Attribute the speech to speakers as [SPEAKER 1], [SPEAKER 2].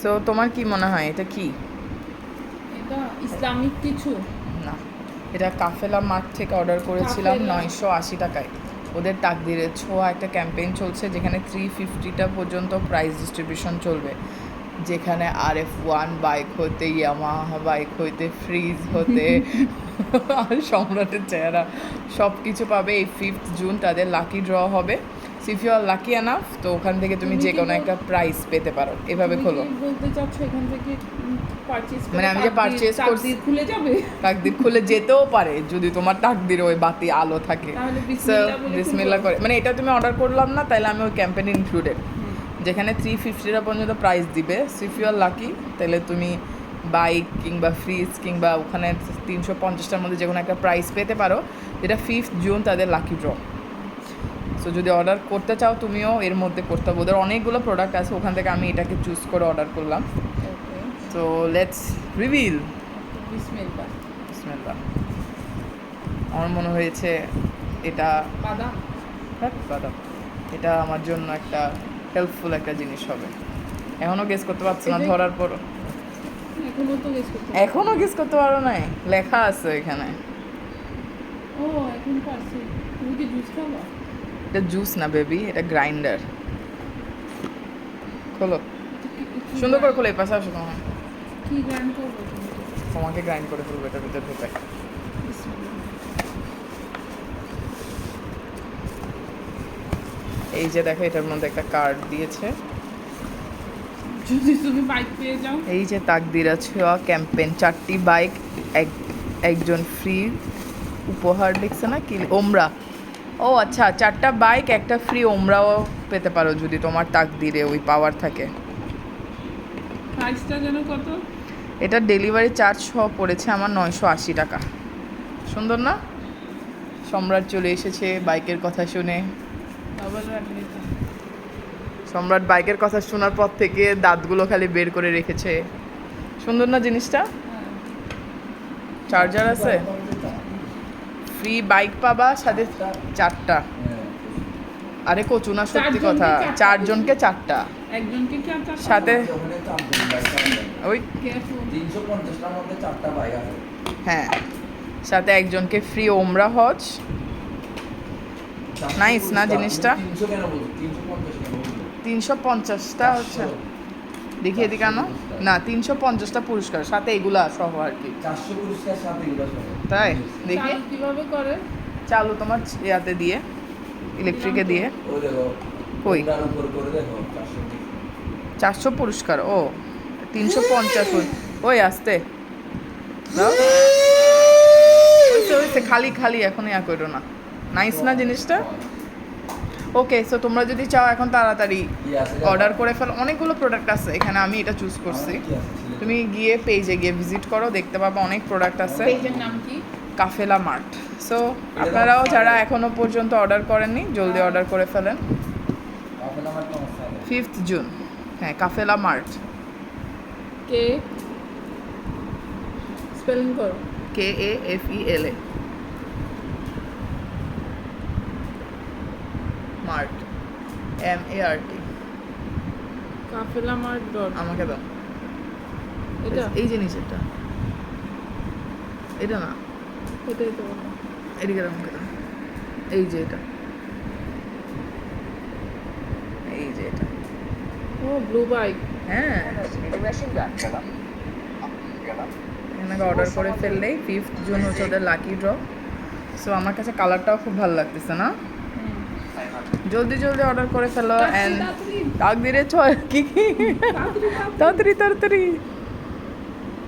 [SPEAKER 1] So তোমার কি মনে হয় এটা কি?
[SPEAKER 2] এটা ইসলামিক কিছু
[SPEAKER 1] না, এটা কাফেলা মার্ট থেকে অর্ডার করেছিলাম
[SPEAKER 2] কাফেলা?
[SPEAKER 1] 980 টাকায়। ওদের তাকদিরের ছোঁয়া একটা ক্যাম্পেইন চলছে যেখানে 350টা পর্যন্ত প্রাইস ডিস্ট্রিবিউশন চলবে, যেখানে RF1 বাইক হতে, ইয়ামাহা বাইক হইতে, ফ্রিজ হতে আর সম্রাটের চেহারা সব কিছু পাবে। এই 5th জুন তাদের লাকি ড্র হবে। If you are lucky enough, তো ওখান থেকে তুমি
[SPEAKER 2] তুমি
[SPEAKER 1] যে
[SPEAKER 2] কি
[SPEAKER 1] কোনো একটা প্রাইজ পেতে পারো। এভাবে
[SPEAKER 2] তুমি
[SPEAKER 1] খোলো।
[SPEAKER 2] কি বলতে চাচ্ছ এখান থেকে পারচেজ
[SPEAKER 1] মানে আমি যে purchase করছি-
[SPEAKER 2] খুলে যাবে?
[SPEAKER 1] তাকদির খুলে যেতেও পারে যদি তোমার তাকদির ওই বাতি আলো থাকে।
[SPEAKER 2] তাহলে
[SPEAKER 1] So,
[SPEAKER 2] বিসমিল্লাহ বলে
[SPEAKER 1] বিসমিল্লাহ
[SPEAKER 2] খুলবো?
[SPEAKER 1] করে, মানে এটা তুমি অর্ডার করলাম না, তাহলে আমি ওই ক্যাম্পেইন ইনক্লুডেড, যেখানে 350টা পর্যন্ত প্রাইস দিবে। ইফ ইউ আর লাকি, তাহলে তুমি বাইক কিংবা ফ্রিজ কিংবা ওখানে 350টার মধ্যে যে কোনো একটা প্রাইস পেতে পারো, যেটা 5th জুন তাদের লাকি ড্র। সো যদি অর্ডার করতে চাও তুমিও এর মধ্যে করতে হবে। ওদের অনেকগুলো প্রোডাক্ট আছে, ওখান থেকে আমি এটাকে চুজ করে অর্ডার করলাম।
[SPEAKER 2] ওকে,
[SPEAKER 1] সো লেটস রিভিল।
[SPEAKER 2] বিসমিল্লাহ।
[SPEAKER 1] বিসমিল্লাহ। আমার মনে হয়েছে এটা
[SPEAKER 2] বাদাম?
[SPEAKER 1] বাদাম। এটা আমার জন্য একটা হেল্পফুল একটা জিনিস হবে। এখনও গেস করতে পারছো না
[SPEAKER 2] এটা-
[SPEAKER 1] ধরার পর?
[SPEAKER 2] এখনো তো গেস করতে
[SPEAKER 1] এখনও গেস করতে পারো নাই? লেখা আছে এখানে।
[SPEAKER 2] ও এখন পারছি। তুমি কি জুস খাবা?
[SPEAKER 1] এটা জুস না বেবি, এটা গ্রাইন্ডার। খোলো, সুন্দর করে খোলো। এই পাশে আসো, তোমার
[SPEAKER 2] কি গ্রাইন্ড করবো তুমি?
[SPEAKER 1] তোমাকে গ্রাইন্ড করে ফেলবো এটার ভিতরে ঢুকে।
[SPEAKER 2] বিসমিল্লাহ।
[SPEAKER 1] এই যে দেখো, এটার মধ্যে একটা কার্ড দিয়েছে।
[SPEAKER 2] যদি তুমি বাইক পেয়ে যাও?
[SPEAKER 1] এই যে তাকদির আছে ক্যাম্পেইন, 4টি বাইক, একজন ফ্রি উপহার লিখছে না কি, ওমরা। ও আচ্ছা, 4টা বাইক একটা ফ্রি ওমরাও পেতে পারো যদি তোমার তাকদিরে ওই পাওয়ার থাকে।
[SPEAKER 2] প্রাইসটা যেন কত?
[SPEAKER 1] এটা ডেলিভারি চার্জ সহ পড়েছে আমার 980 টাকা। সুন্দর না? সম্রাট চলে এসেছে বাইকের কথা শুনে।
[SPEAKER 2] ডাবল রাখলে তো।
[SPEAKER 1] সম্রাট বাইকের কথা শোনার পর থেকে দাঁতগুলো খালি বের করে রেখেছে। সুন্দর না জিনিসটা?
[SPEAKER 2] হ্যাঁ।
[SPEAKER 1] চার্জার আছে, ফ্রি বাইক পাবা সাথে 4টা। আরে কচু না, সত্যি কথা, 4জনকে 4টা
[SPEAKER 2] একজনকে কি আর চারটা?
[SPEAKER 1] সাথে ওই,
[SPEAKER 2] Careful.
[SPEAKER 3] 350টার মধ্যে 4টা বাইক আছে।
[SPEAKER 1] হ্যাঁ, সাথে একজনকে ফ্রি ওমরা হজ। Nice না জিনিসটা?
[SPEAKER 3] 300 কেন বলছো? 350 কেন বলছো?
[SPEAKER 1] 350টা হচ্ছে, দেখি এদিকে আনো না, 350টা পুরস্কার সাথে এগুলা সহ আর কি।
[SPEAKER 3] 400 পুরস্কার সাথে এগুলো সহ।
[SPEAKER 1] তাই দেখি।
[SPEAKER 2] চালু কিভাবে করে?
[SPEAKER 1] চালু তোমার ইয়াতে দিয়ে, ইলেকট্রিকে দিয়ে।
[SPEAKER 3] ও দেখো,
[SPEAKER 1] কই?
[SPEAKER 3] ওটার উপর করে দেখো 400
[SPEAKER 1] 400 পুরস্কার, ও 350 ওই আসতে দাও। হইছে, খালি খালি এখন ইয়া করো না। নাইস না জিনিসটা? ওকে, সো তোমরা যদি চাও এখন তাড়াতাড়ি
[SPEAKER 3] কি আছে?
[SPEAKER 1] অর্ডার করে ফেলো। অনেকগুলো প্রোডাক্ট আছে এখানে, আমি এটা চুজ করছি।
[SPEAKER 3] কি আছে?
[SPEAKER 1] তুমি গিয়ে পেজে গিয়ে ভিজিট করো, দেখতে পাবে অনেক প্রোডাক্ট আছে।
[SPEAKER 2] পেজের নাম কি?
[SPEAKER 1] কাফেলা মার্ট। সো আপনারাও যারা এখনো পর্যন্ত অর্ডার করেননি, জলদি অর্ডার করে ফেলেন।
[SPEAKER 3] আপনার আমার সমস্যা নেই।
[SPEAKER 1] 5th জুন, হ্যাঁ, কাফেলা মার্ট।
[SPEAKER 2] কে স্পেলিং করো।
[SPEAKER 1] KAFELA mart, MART।
[SPEAKER 2] কাফেলা মার্ট ডট।
[SPEAKER 1] আমাকে দাও
[SPEAKER 2] এটা
[SPEAKER 1] এই জিনিস, এটা না,
[SPEAKER 2] এটাই তো বলো।
[SPEAKER 1] এদিকে দাও, আমাকে দাও। এই যে এটা, এই যে এটা,
[SPEAKER 2] ও ব্লু বাইক।
[SPEAKER 1] হ্যাঁ, এনাকে অর্ডার করে ফেললেই 5th জুন হচ্ছে ওদের লাকি ড্র। সো আমার কাছে কালারটাও খুব ভালো লাগতেছে না? জলদি জলদি অর্ডার করে ফেলো। অ্যান্ড তাকদিরে ছয় কি কি, তাড়াতাড়ি তাড়াতাড়ি।